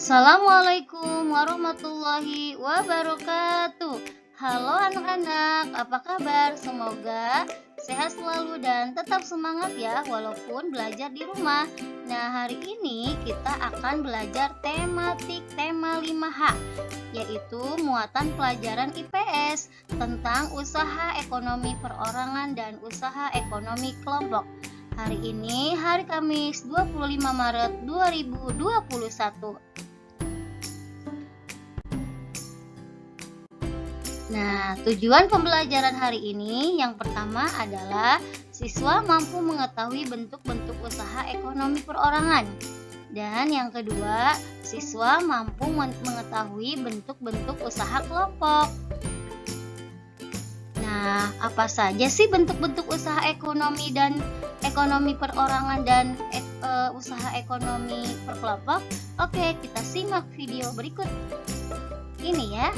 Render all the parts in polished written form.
Assalamualaikum warahmatullahi wabarakatuh. Halo anak-anak, apa kabar? Semoga sehat selalu dan tetap semangat ya walaupun belajar di rumah. Nah, hari ini kita akan belajar tematik tema 5H, yaitu muatan pelajaran IPS tentang usaha ekonomi perorangan dan usaha ekonomi kelompok. Hari ini hari Kamis 25 Maret 2021. Nah, tujuan pembelajaran hari ini yang pertama adalah siswa mampu mengetahui bentuk-bentuk usaha ekonomi perorangan. Dan yang kedua, siswa mampu mengetahui bentuk-bentuk usaha kelompok. Nah, apa saja sih bentuk-bentuk usaha ekonomi dan ekonomi perorangan dan usaha ekonomi perkelompok? Oke, kita simak video berikut ini ya.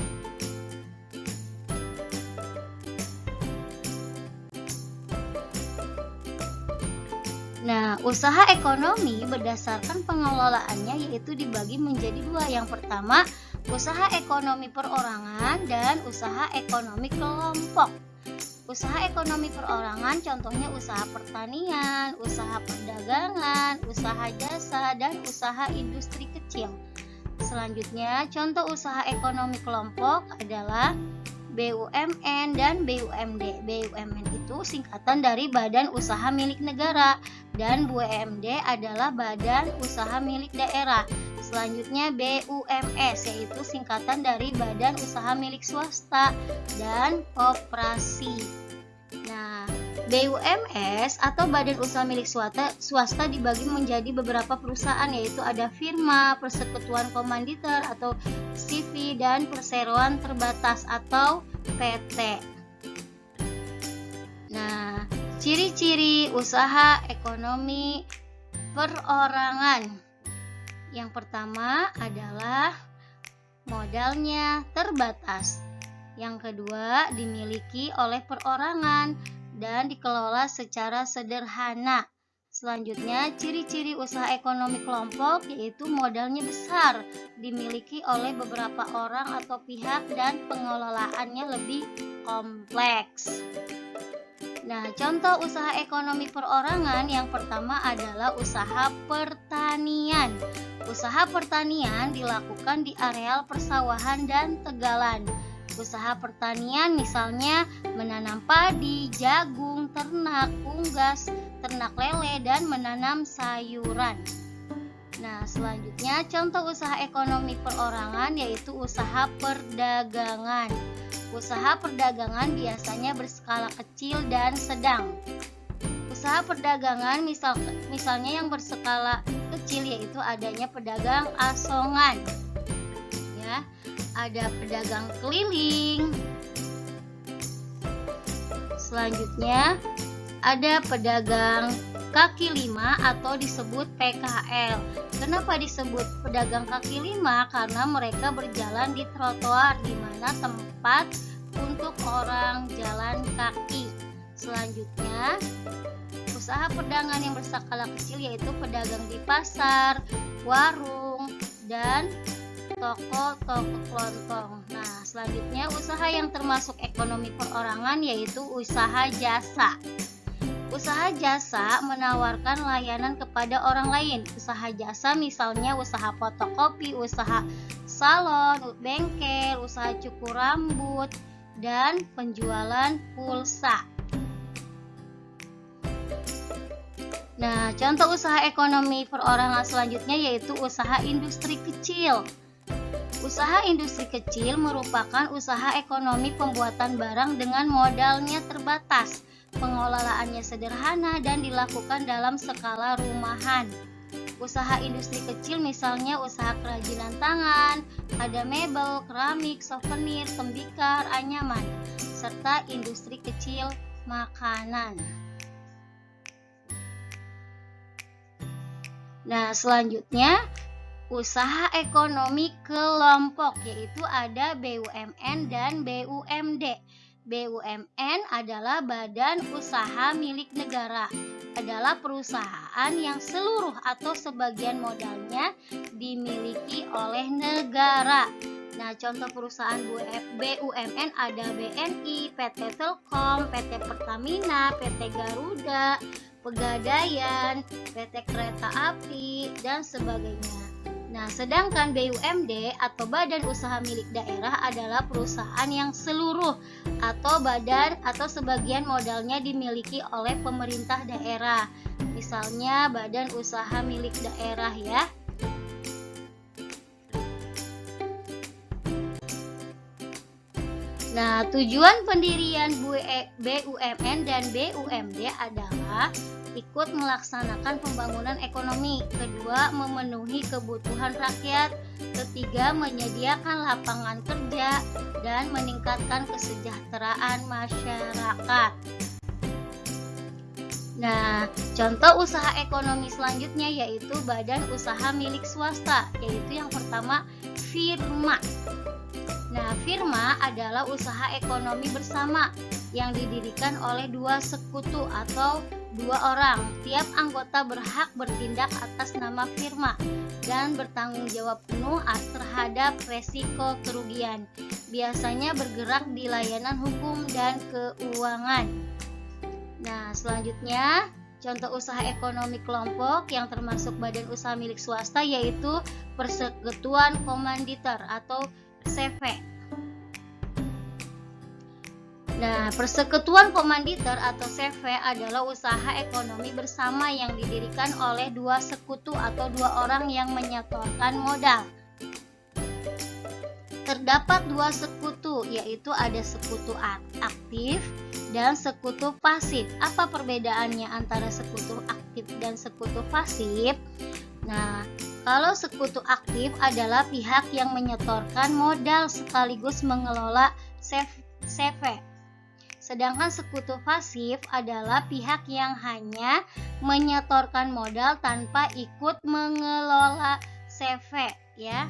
Nah, usaha ekonomi berdasarkan pengelolaannya yaitu dibagi menjadi dua. Yang pertama, usaha ekonomi perorangan dan usaha ekonomi kelompok. Usaha ekonomi perorangan contohnya usaha pertanian, usaha perdagangan, usaha jasa, dan usaha industri kecil. Selanjutnya, contoh usaha ekonomi kelompok adalah BUMN dan BUMD. BUMN itu singkatan dari Badan Usaha Milik Negara dan BUMD adalah Badan Usaha Milik Daerah. Selanjutnya BUMS yaitu singkatan dari Badan Usaha Milik Swasta dan Koperasi. Nah, BUMS atau Badan Usaha Milik Swasta dibagi menjadi beberapa perusahaan, yaitu ada firma, persekutuan komanditer atau CV, dan perseroan terbatas atau PT. Nah, ciri-ciri usaha ekonomi perorangan. Yang pertama adalah modalnya terbatas. Yang kedua, dimiliki oleh perorangan dan dikelola secara sederhana. Selanjutnya, ciri-ciri usaha ekonomi kelompok yaitu modalnya besar, dimiliki oleh beberapa orang atau pihak dan pengelolaannya lebih kompleks. Nah, contoh usaha ekonomi perorangan yang pertama adalah usaha pertanian. Usaha pertanian dilakukan di areal persawahan dan tegalan. Usaha pertanian misalnya menanam padi, jagung, ternak, unggas, ternak lele, dan menanam sayuran. Nah, selanjutnya contoh usaha ekonomi perorangan yaitu usaha perdagangan. Usaha perdagangan biasanya berskala kecil dan sedang. Usaha perdagangan misalnya yang berskala kecil yaitu adanya pedagang asongan. Ya, ada pedagang keliling. Selanjutnya ada pedagang kaki lima atau disebut PKL. Kenapa disebut pedagang kaki lima? Karena mereka berjalan di trotoar, di mana tempat untuk orang jalan kaki. Selanjutnya, usaha perdagangan yang berskala kecil yaitu pedagang di pasar, warung, dan toko-toko kelontong. Nah, selanjutnya usaha yang termasuk ekonomi perorangan yaitu usaha jasa. Usaha jasa menawarkan layanan kepada orang lain. Usaha jasa misalnya usaha fotokopi, usaha salon, bengkel, usaha cukur rambut, dan penjualan pulsa. Nah, contoh usaha ekonomi perorangan selanjutnya yaitu usaha industri kecil. Usaha industri kecil merupakan usaha ekonomi pembuatan barang dengan modalnya terbatas. Pengelolaannya sederhana dan dilakukan dalam skala rumahan. Usaha industri kecil misalnya usaha kerajinan tangan, ada mebel, keramik, souvenir, tembikar, anyaman, serta industri kecil makanan. Nah, selanjutnya usaha ekonomi kelompok yaitu ada BUMN dan BUMD. BUMN adalah badan usaha milik negara, adalah perusahaan yang seluruh atau sebagian modalnya dimiliki oleh negara. Nah, contoh perusahaan BUMN ada BNI, PT Telkom, PT Pertamina, PT Garuda, Pegadaian, PT Kereta Api, dan sebagainya. Nah, sedangkan BUMD atau Badan Usaha Milik Daerah adalah perusahaan yang seluruh atau badan atau sebagian modalnya dimiliki oleh pemerintah daerah. Misalnya Badan Usaha Milik Daerah ya. Nah, tujuan pendirian BUMN dan BUMD adalah ikut melaksanakan pembangunan ekonomi, kedua memenuhi kebutuhan rakyat, ketiga menyediakan lapangan kerja, dan meningkatkan kesejahteraan masyarakat. Nah, contoh usaha ekonomi selanjutnya yaitu badan usaha milik swasta, yaitu yang pertama firma. Nah, firma adalah usaha ekonomi bersama yang didirikan oleh dua sekutu atau dua orang. Tiap anggota berhak bertindak atas nama firma dan bertanggung jawab penuh terhadap resiko kerugian. Biasanya bergerak di layanan hukum dan keuangan. Nah, selanjutnya contoh usaha ekonomi kelompok yang termasuk badan usaha milik swasta yaitu Persekutuan Komanditer atau CV. Nah, Persekutuan Komanditer atau CV adalah usaha ekonomi bersama yang didirikan oleh dua sekutu atau dua orang yang menyetorkan modal. Terdapat dua sekutu, yaitu ada sekutu aktif dan sekutu pasif. Apa perbedaannya antara sekutu aktif dan sekutu pasif? Nah, kalau sekutu aktif adalah pihak yang menyetorkan modal sekaligus mengelola CV. Sedangkan sekutu pasif adalah pihak yang hanya menyetorkan modal tanpa ikut mengelola CV ya.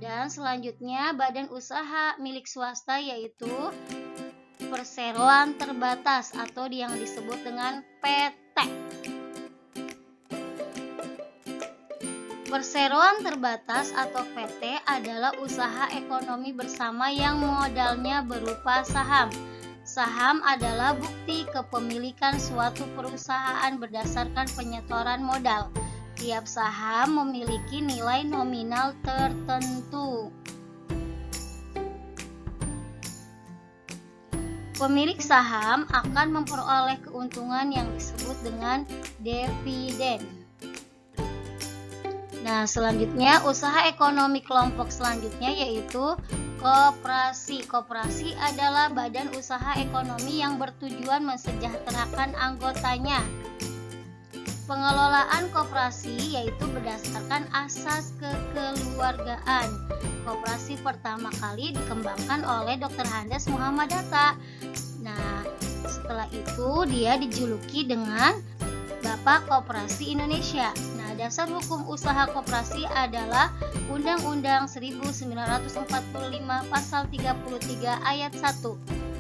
Dan selanjutnya badan usaha milik swasta yaitu perseroan terbatas atau yang disebut dengan PT. Perseroan terbatas atau PT adalah usaha ekonomi bersama yang modalnya berupa saham. Saham adalah bukti kepemilikan suatu perusahaan berdasarkan penyetoran modal. Tiap saham memiliki nilai nominal tertentu. Pemilik saham akan memperoleh keuntungan yang disebut dengan dividen. Nah, selanjutnya usaha ekonomi kelompok selanjutnya yaitu koperasi. Koperasi adalah badan usaha ekonomi yang bertujuan mensejahterakan anggotanya. Pengelolaan koperasi yaitu berdasarkan asas kekeluargaan. Koperasi pertama kali dikembangkan oleh Dr. Handes Muhammad Hatta. Nah, setelah itu dia dijuluki dengan Bapak Koperasi Indonesia. Nah, dasar hukum usaha koperasi adalah Undang-Undang 1945 Pasal 33 Ayat 1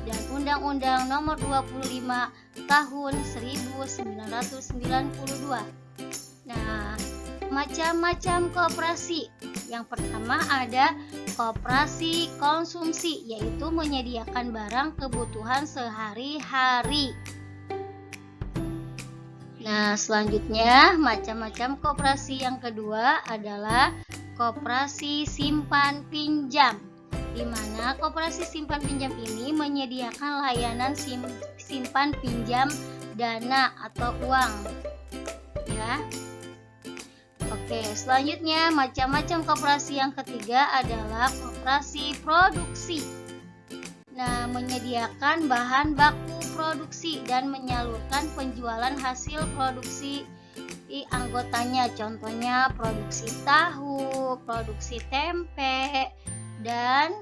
dan Undang-Undang Nomor 25 Tahun 1992. Nah, macam-macam koperasi. Yang pertama ada koperasi konsumsi, yaitu menyediakan barang kebutuhan sehari-hari. Nah, selanjutnya macam-macam koperasi yang kedua adalah koperasi simpan pinjam, di mana koperasi simpan pinjam ini menyediakan layanan simpan pinjam dana atau uang. Ya. Oke, selanjutnya macam-macam koperasi yang ketiga adalah koperasi produksi. Nah, menyediakan bahan baku produksi dan menyalurkan penjualan hasil produksi anggotanya. Contohnya produksi tahu, produksi tempe, dan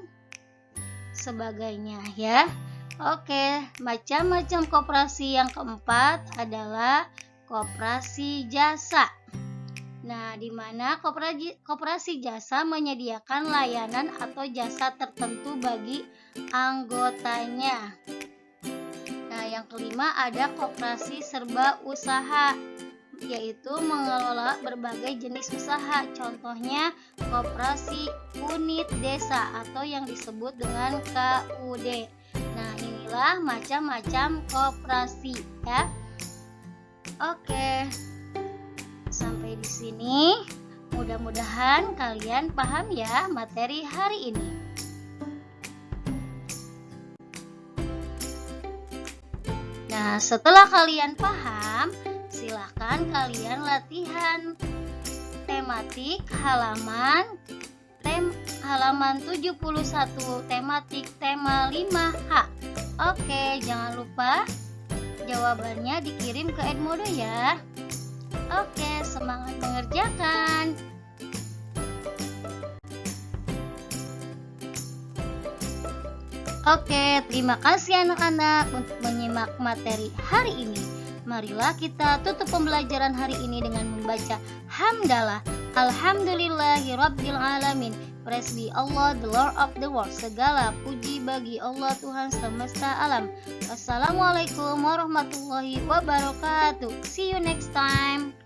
sebagainya ya. Oke, macam-macam koperasi yang keempat adalah koperasi jasa. Nah, di mana koperasi jasa menyediakan layanan atau jasa tertentu bagi anggotanya. Yang kelima ada koperasi serba usaha, yaitu mengelola berbagai jenis usaha. Contohnya koperasi unit desa atau yang disebut dengan KUD. Nah, inilah macam-macam koperasi ya. Oke. Sampai di sini. Mudah-mudahan kalian paham ya materi hari ini. Nah, setelah kalian paham, silakan kalian latihan tematik halaman 71, tematik tema 5H. Oke, jangan lupa jawabannya dikirim ke Edmodo ya. Oke, semangat mengerjakan. Oke, terima kasih anak-anak untuk menyimak materi hari ini. Marilah kita tutup pembelajaran hari ini dengan membaca hamdalah. Alhamdulillahirabbil alamin. Praise be Allah, the Lord of the world. Segala puji bagi Allah Tuhan semesta alam. Wassalamualaikum warahmatullahi wabarakatuh. See you next time.